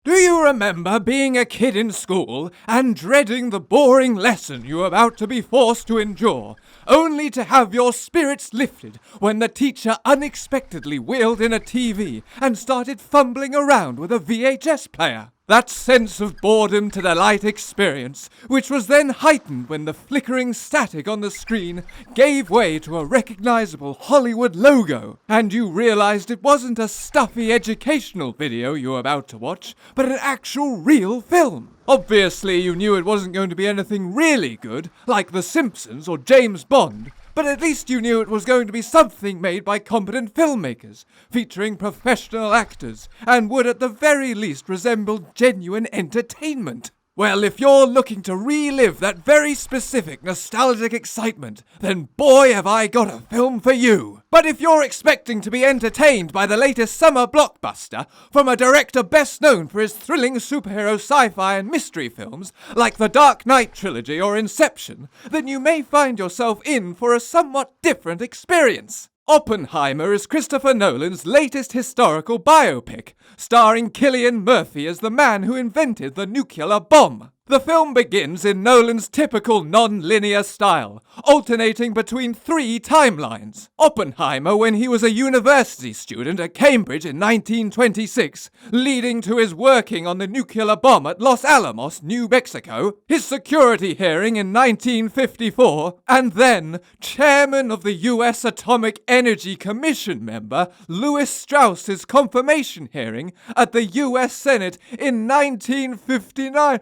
Do you remember being a kid in school and dreading the boring lesson you were about to be forced to endure, only to have your spirits lifted when the teacher unexpectedly wheeled in a TV and started fumbling around with a VHS player? That sense of boredom to delight experience, which was then heightened when the flickering static on the screen gave way to a recognizable Hollywood logo, and you realized it wasn't a stuffy educational video you were about to watch, but an actual real film. Obviously, you knew it wasn't going to be anything really good, like The Simpsons or James Bond, but at least you knew it was going to be something made by competent filmmakers, featuring professional actors, and would at the very least resemble genuine entertainment. Well, if you're looking to relive that very specific nostalgic excitement, then boy have I got a film for you. But if you're expecting to be entertained by the latest summer blockbuster from a director best known for his thrilling superhero sci-fi and mystery films, like the Dark Knight trilogy or Inception, then you may find yourself in for a somewhat different experience. Oppenheimer is Christopher Nolan's latest historical biopic, starring Cillian Murphy as the man who invented the nuclear bomb. The film begins in Nolan's typical non-linear style, alternating between three timelines. Oppenheimer when he was a university student at Cambridge in 1926, leading to his working on the nuclear bomb at Los Alamos, New Mexico, his security hearing in 1954, and then chairman of the U.S. Atomic Energy Commission member Lewis Strauss's confirmation hearing at the U.S. Senate in 1959.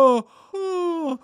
Oh,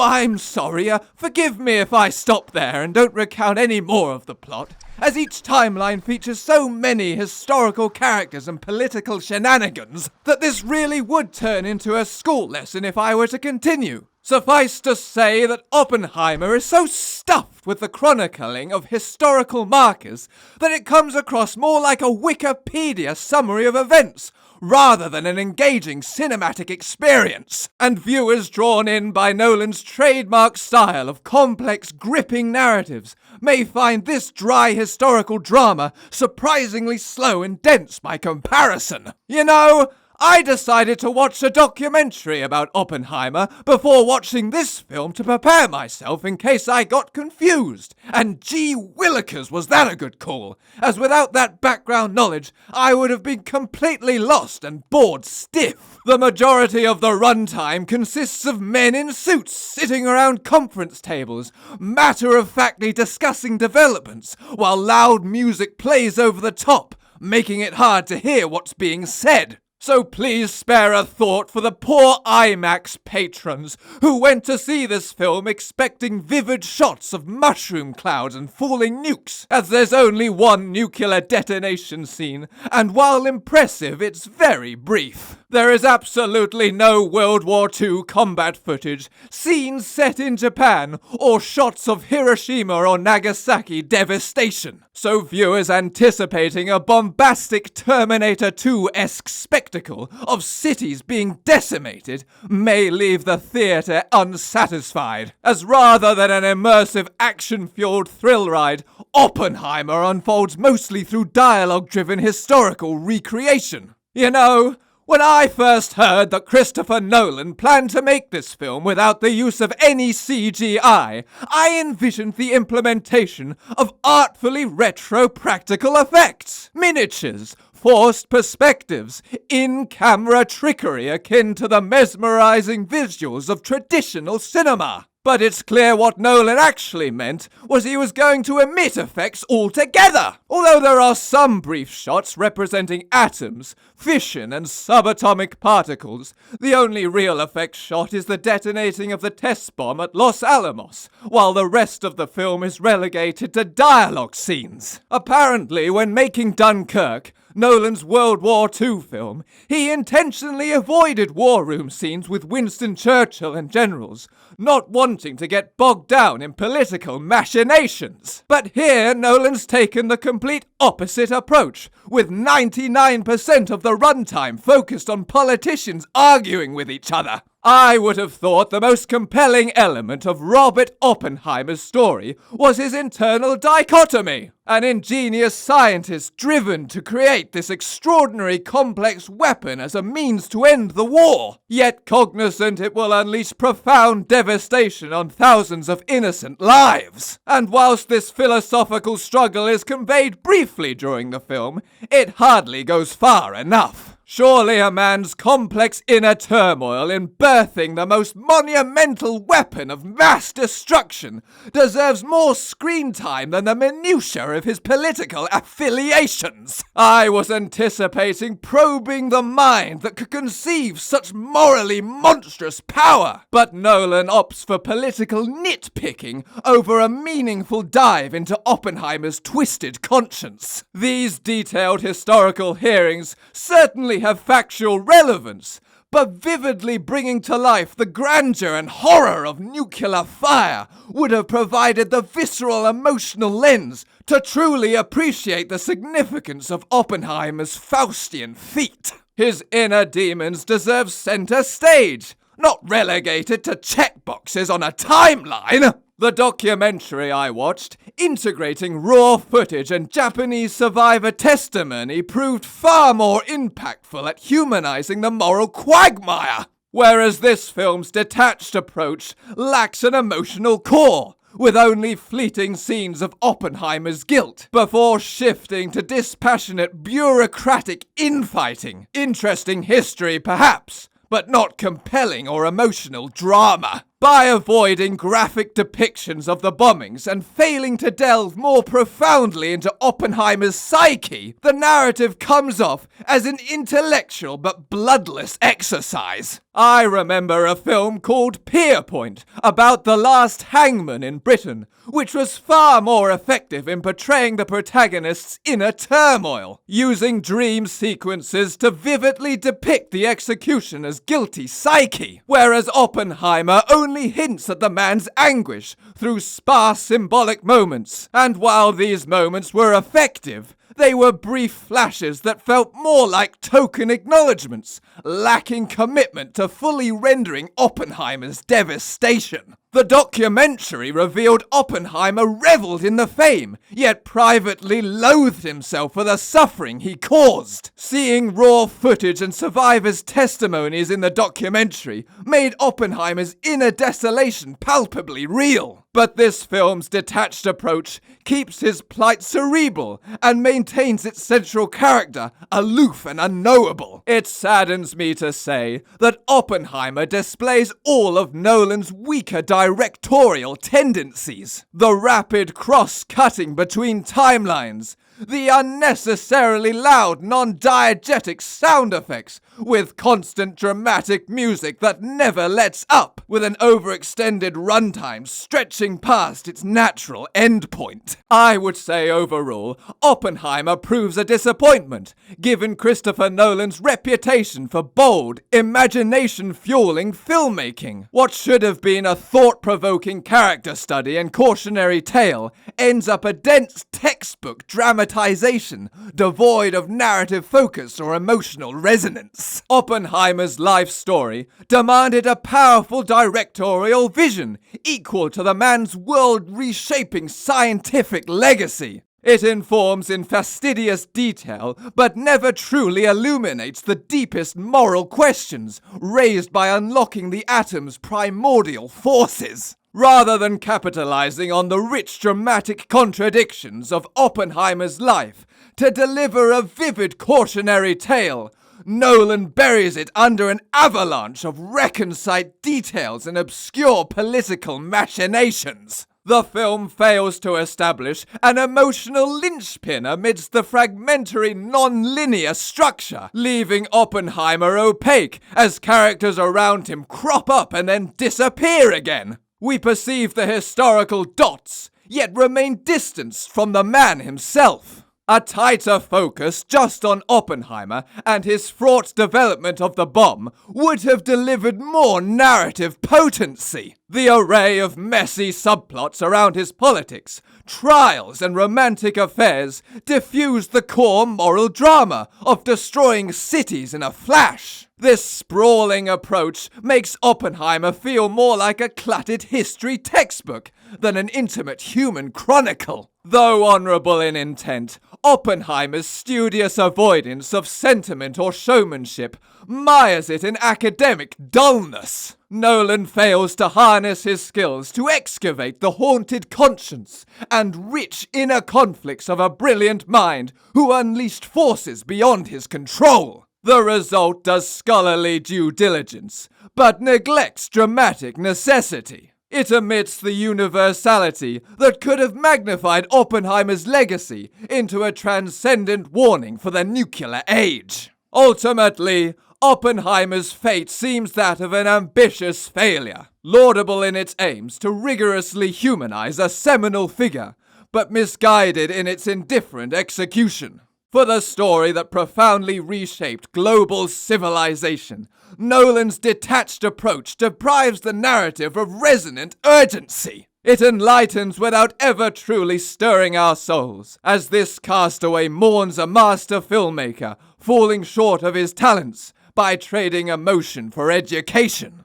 I'm sorry. Forgive me if I stop there and don't recount any more of the plot, as each timeline features so many historical characters and political shenanigans that this really would turn into a school lesson if I were to continue. Suffice to say that Oppenheimer is so stuffed with the chronicling of historical markers that it comes across more like a Wikipedia summary of events, rather than an engaging cinematic experience. And viewers drawn in by Nolan's trademark style of complex, gripping narratives may find this dry historical drama surprisingly slow and dense by comparison. You know, I decided to watch a documentary about Oppenheimer before watching this film to prepare myself in case I got confused. And gee willikers, was that a good call, as without that background knowledge, I would have been completely lost and bored stiff. The majority of the runtime consists of men in suits sitting around conference tables, matter-of-factly discussing developments, while loud music plays over the top, making it hard to hear what's being said. So please spare a thought for the poor IMAX patrons who went to see this film expecting vivid shots of mushroom clouds and falling nukes, as there's only one nuclear detonation scene, and while impressive, it's very brief. There is absolutely no World War II combat footage, scenes set in Japan, or shots of Hiroshima or Nagasaki devastation. So viewers anticipating a bombastic Terminator 2-esque spectacle of cities being decimated may leave the theatre unsatisfied, as rather than an immersive action-fueled thrill ride, Oppenheimer unfolds mostly through dialogue-driven historical recreation. You know, when I first heard that Christopher Nolan planned to make this film without the use of any CGI, I envisioned the implementation of artfully retro practical effects, miniatures, forced perspectives, in-camera trickery akin to the mesmerizing visuals of traditional cinema. But it's clear what Nolan actually meant was he was going to omit effects altogether. Although there are some brief shots representing atoms, fission and subatomic particles, the only real effect shot is the detonating of the test bomb at Los Alamos, while the rest of the film is relegated to dialogue scenes. Apparently, when making Dunkirk, Nolan's World War II film, he intentionally avoided war room scenes with Winston Churchill and generals, not wanting to get bogged down in political machinations. But here, Nolan's taken the complete opposite approach, with 99% of the runtime focused on politicians arguing with each other. I would have thought the most compelling element of Robert Oppenheimer's story was his internal dichotomy. An ingenious scientist driven to create this extraordinary complex weapon as a means to end the war, yet cognizant it will unleash profound devastation on thousands of innocent lives. And whilst this philosophical struggle is conveyed briefly during the film, it hardly goes far enough. Surely a man's complex inner turmoil in birthing the most monumental weapon of mass destruction deserves more screen time than the minutiae of his political affiliations. I was anticipating probing the mind that could conceive such morally monstrous power, but Nolan opts for political nitpicking over a meaningful dive into Oppenheimer's twisted conscience. These detailed historical hearings certainly have factual relevance, but vividly bringing to life the grandeur and horror of nuclear fire would have provided the visceral emotional lens to truly appreciate the significance of Oppenheimer's Faustian feat. His inner demons deserve center stage, not relegated to checkboxes on a timeline. The documentary I watched, integrating raw footage and Japanese survivor testimony, proved far more impactful at humanizing the moral quagmire, whereas this film's detached approach lacks an emotional core, with only fleeting scenes of Oppenheimer's guilt, before shifting to dispassionate bureaucratic infighting. Interesting history, perhaps, but not compelling or emotional drama. By avoiding graphic depictions of the bombings and failing to delve more profoundly into Oppenheimer's psyche, the narrative comes off as an intellectual but bloodless exercise. I remember a film called Pierpoint about the last hangman in Britain, which was far more effective in portraying the protagonist's inner turmoil, using dream sequences to vividly depict the executioner's guilty psyche, whereas Oppenheimer only hints at the man's anguish through sparse symbolic moments. And while these moments were effective, they were brief flashes that felt more like token acknowledgements, lacking commitment to fully rendering Oppenheimer's devastation. The documentary revealed Oppenheimer reveled in the fame, yet privately loathed himself for the suffering he caused. Seeing raw footage and survivors' testimonies in the documentary made Oppenheimer's inner desolation palpably real. But this film's detached approach keeps his plight cerebral and maintains its central character aloof and unknowable. It saddens me to say that Oppenheimer displays all of Nolan's weaker directorial tendencies. The rapid cross-cutting between timelines, the unnecessarily loud, non-diegetic sound effects, with constant dramatic music that never lets up, with an overextended runtime stretching past its natural endpoint. I would say overall, Oppenheimer proves a disappointment, given Christopher Nolan's reputation for bold, imagination-fueling filmmaking. What should have been a thought-provoking character study and cautionary tale ends up a dense textbook dramatization, devoid of narrative focus or emotional resonance. Oppenheimer's life story demanded a powerful directorial vision equal to the man's world-reshaping scientific legacy. It informs in fastidious detail, but never truly illuminates the deepest moral questions raised by unlocking the atom's primordial forces. Rather than capitalizing on the rich dramatic contradictions of Oppenheimer's life to deliver a vivid cautionary tale, Nolan buries it under an avalanche of recondite details and obscure political machinations. The film fails to establish an emotional linchpin amidst the fragmentary, non-linear structure, leaving Oppenheimer opaque as characters around him crop up and then disappear again. We perceive the historical dots, yet remain distanced from the man himself. A tighter focus just on Oppenheimer and his fraught development of the bomb would have delivered more narrative potency. The array of messy subplots around his politics, trials, and romantic affairs diffused the core moral drama of destroying cities in a flash. This sprawling approach makes Oppenheimer feel more like a cluttered history textbook than an intimate human chronicle. Though honorable in intent, Oppenheimer's studious avoidance of sentiment or showmanship mires it in academic dullness. Nolan fails to harness his skills to excavate the haunted conscience and rich inner conflicts of a brilliant mind who unleashed forces beyond his control. The result does scholarly due diligence, but neglects dramatic necessity. It omits the universality that could have magnified Oppenheimer's legacy into a transcendent warning for the nuclear age. Ultimately, Oppenheimer's fate seems that of an ambitious failure, laudable in its aims to rigorously humanize a seminal figure, but misguided in its indifferent execution. For the story that profoundly reshaped global civilization, Nolan's detached approach deprives the narrative of resonant urgency. It enlightens without ever truly stirring our souls, as this castaway mourns a master filmmaker falling short of his talents by trading emotion for education.